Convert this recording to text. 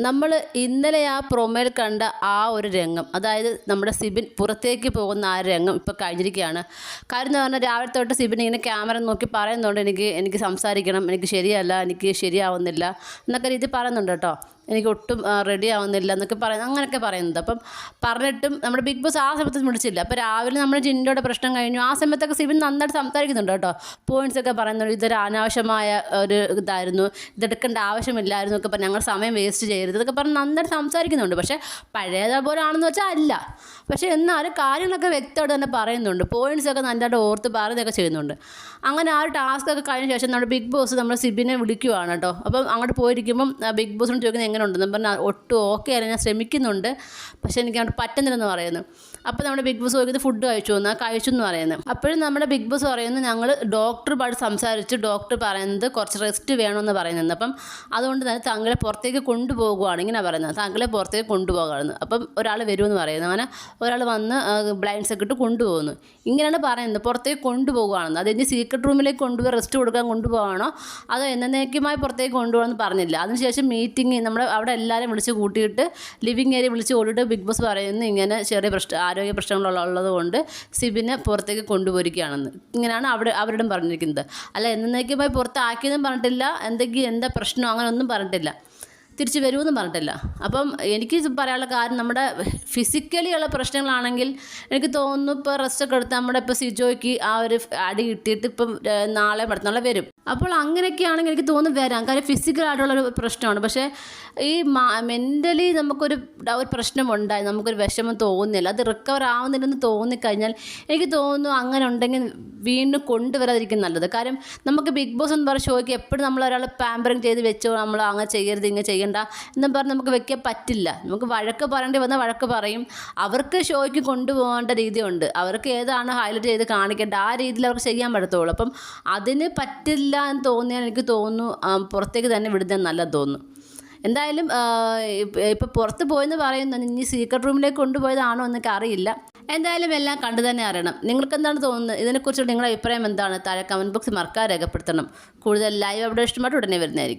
നമ്മൾ ഇന്നലെ ആ പ്രൊമോയിൽ കണ്ട ആ ഒരു രംഗം, അതായത് നമ്മുടെ സിബിൻ പുറത്തേക്ക് പോകുന്ന ആ രംഗം ഇപ്പോൾ കഴിഞ്ഞിരിക്കുകയാണ്. കാര്യം എന്ന് പറഞ്ഞാൽ രാവിലെ തൊട്ട് സിബിൻ ഇങ്ങനെ ക്യാമറ നോക്കി പറയുന്നുണ്ട്, എനിക്ക് സംസാരിക്കണം, എനിക്ക് ശരിയല്ല, എനിക്ക് ശരിയാവുന്നില്ല എന്നൊക്കെ രീതി പറയുന്നുണ്ട് കേട്ടോ. എനിക്ക് ഒട്ടും റെഡി ആവുന്നില്ല എന്നൊക്കെ അങ്ങനെയൊക്കെ പറയുന്നത്. അപ്പം പറഞ്ഞിട്ടും നമ്മുടെ ബിഗ് ബോസ് ആ സമയത്ത് വിളിച്ചില്ല. അപ്പോൾ രാവിലെ നമ്മുടെ ജിൻഡോയുടെ പ്രശ്നം കഴിഞ്ഞു. ആ സമയത്തൊക്കെ സിബിൻ നന്നായിട്ട് സംസാരിക്കുന്നുണ്ട് കേട്ടോ. പോയിൻറ്റ്സൊക്കെ പറയുന്നുണ്ട്, ഇതൊരു അനാവശ്യമായ ഒരു ഇതായിരുന്നു, ഇതെടുക്കേണ്ട ആവശ്യമില്ലായിരുന്നു ഒക്കെ പറഞ്ഞ് ഞങ്ങൾ സമയം വേസ്റ്റ് ചെയ്യരുത് ഇതൊക്കെ പറഞ്ഞ് നന്നായിട്ട് സംസാരിക്കുന്നുണ്ട്. പക്ഷേ പഴയതുപോലെ ആണെന്ന് വെച്ചാൽ അല്ല. പക്ഷേ എന്നാലും കാര്യങ്ങളൊക്കെ വ്യക്തമായിട്ട് തന്നെ പറയുന്നുണ്ട്. പോയിൻറ്റ്സൊക്കെ നന്നായിട്ട് ഓർത്ത് പറയുന്നതൊക്കെ ചെയ്യുന്നുണ്ട്. അങ്ങനെ ആ ഒരു ടാസ്ക്കൊക്കെ കഴിഞ്ഞ ശേഷം നമ്മുടെ ബിഗ് ബോസ് നമ്മുടെ സിബിനെ വിളിക്കുവാണ് കേട്ടോ. അപ്പം അങ്ങോട്ട് പോയിരിക്കുമ്പം ബിഗ് ബോസിനോട് ചോദിക്കുന്നത് എങ്ങനെ ഉണ്ടെന്ന് പറഞ്ഞാൽ ഒട്ടും ഓക്കെ ആയിരുന്നു, ഞാൻ ശ്രമിക്കുന്നുണ്ട്, പക്ഷേ എനിക്ക് അങ്ങോട്ട് പറ്റുന്നില്ലെന്ന് പറയുന്നു. അപ്പോൾ നമ്മുടെ ബിഗ് ബോസ് ചോദിക്കുന്നത് ഫുഡ് കഴിച്ചു എന്ന് പറയുന്നത്. അപ്പോഴും നമ്മുടെ ബിഗ് ബോസ് പറയുന്നത് ഞങ്ങൾ ഡോക്ടറുമായിട്ട് സംസാരിച്ച് ഡോക്ടർ പറയുന്നത് കുറച്ച് റെസ്റ്റ് വേണമെന്ന് പറയുന്നത്. അപ്പം അതുകൊണ്ട് തന്നെ താങ്കളെ പുറത്തേക്ക് കൊണ്ടുപോകുകയാണ് ഇങ്ങനെ പറയുന്നത്, താങ്കളെ പുറത്തേക്ക് കൊണ്ടുപോകുകയാണ്. അപ്പം ഒരാൾ വരുമെന്ന് പറയുന്നത്. അങ്ങനെ ഒരാൾ വന്ന് ബ്ലൈൻഡ്സ് ഒക്കെ ഇട്ട് കൊണ്ടുപോകുന്നു. ഇങ്ങനെയാണ് പറയുന്നത്, പുറത്തേക്ക് കൊണ്ടുപോകുകയാണെന്ന്. അത് ഇനി സീക്രട്ട് റൂമിലേക്ക് കൊണ്ടുപോയി റെസ്റ്റ് കൊടുക്കാൻ കൊണ്ടുപോകണോ അതോ എന്നേക്കുമായി പുറത്തേക്ക് കൊണ്ടുപോകണമെന്ന് പറഞ്ഞില്ല. അതിനുശേഷം മീറ്റിംഗ് നമ്മുടെ അവിടെ എല്ലാവരും വിളിച്ച് കൂട്ടിയിട്ട് ലിവിങ് ഏരിയ വിളിച്ച് കൂട്ടിയിട്ട് ബിഗ് ബോസ് പറയുന്നു ഇങ്ങനെ ചെറിയ ആരോഗ്യ പ്രശ്നങ്ങളുള്ളത് കൊണ്ട് സിബിനെ പുറത്തേക്ക് കൊണ്ടുപോയിരിക്കുകയാണെന്ന്. ഇങ്ങനെയാണ് അവരോടും പറഞ്ഞിരിക്കുന്നത്. അല്ല എന്നേക്കുമായി പുറത്താക്കിയെന്നും പറഞ്ഞിട്ടില്ല, എന്താ പ്രശ്നം അങ്ങനെ ഒന്നും പറഞ്ഞിട്ടില്ല, തിരിച്ച് വരുമെന്നും പറഞ്ഞിട്ടില്ല. അപ്പം എനിക്ക് പറയാനുള്ള കാര്യം, നമ്മുടെ ഫിസിക്കലി ഉള്ള പ്രശ്നങ്ങളാണെങ്കിൽ എനിക്ക് തോന്നുന്നു ഇപ്പോൾ റെസ്റ്റൊക്കെ എടുത്ത് നമ്മുടെ ഇപ്പോൾ സിജോയ്ക്ക് ആ ഒരു അടി കിട്ടിയിട്ട് ഇപ്പം നാളെ മറ്റന്നാളെ വരും. അപ്പോൾ അങ്ങനെയൊക്കെയാണെങ്കിൽ എനിക്ക് തോന്നുന്നു വരാം, കാര്യം ഫിസിക്കലായിട്ടുള്ളൊരു പ്രശ്നമാണ്. പക്ഷേ ഈ മെൻ്റലി നമുക്കൊരു പ്രശ്നമുണ്ടായി, നമുക്കൊരു വിഷമം തോന്നുന്നില്ല, അത് റിക്കവർ ആവുന്നില്ലെന്ന് തോന്നിക്കഴിഞ്ഞാൽ എനിക്ക് തോന്നുന്നു അങ്ങനെ ഉണ്ടെങ്കിൽ വീണ്ടും കൊണ്ടുവരാതിരിക്കും നല്ലത്. കാര്യം നമുക്ക് ബിഗ് ബോസ് എന്ന് പറഞ്ഞ ഷോയ്ക്ക് എപ്പോഴും നമ്മൾ ഒരാൾ പാമ്പറിങ് ചെയ്ത് വെച്ചോ, നമ്മൾ അങ്ങനെ ചെയ്യരുത് ഇങ്ങനെ ചെയ്യണ്ട എന്നും പറഞ്ഞ് നമുക്ക് വെക്കാൻ പറ്റില്ല. നമുക്ക് വഴക്ക് പറയേണ്ടി വന്നാൽ വഴക്ക് പറയും. അവർക്ക് ഷോയ്ക്ക് കൊണ്ടുപോകേണ്ട രീതിയുണ്ട്, അവർക്ക് ഏതാണ് ഹൈലൈറ്റ് ചെയ്ത് കാണിക്കേണ്ട ആ രീതിയിൽ അവർക്ക് ചെയ്യാൻ പറ്റത്തുള്ളൂ. അപ്പം അതിന് പറ്റില്ല എന്ന് തോന്നിയാൽ എനിക്ക് തോന്നുന്നു പുറത്തേക്ക് തന്നെ വിടുന്നത് നല്ലത് തോന്നുന്നു. എന്തായാലും ഇപ്പോൾ പുറത്ത് പോയെന്ന് പറയുന്നു, ഇനി സീക്രട്ട് റൂമിലേക്ക് കൊണ്ടുപോയതാണോ എന്നൊക്കെ അറിയില്ല. എന്തായാലും എല്ലാം കണ്ടു തന്നെ അറിയണം. നിങ്ങൾക്ക് എന്താണ് തോന്നുന്നത്? ഇതിനെക്കുറിച്ചുള്ള നിങ്ങളുടെ അഭിപ്രായം എന്താണ്? താഴെ കമൻറ്റ് ബോക്സിൽ മറക്കാതെ രേഖപ്പെടുത്തണം. കൂടുതൽ ലൈവ് അപ്ഡേഷനുമായിട്ട് ഉടനെ വരുന്നതായിരിക്കും.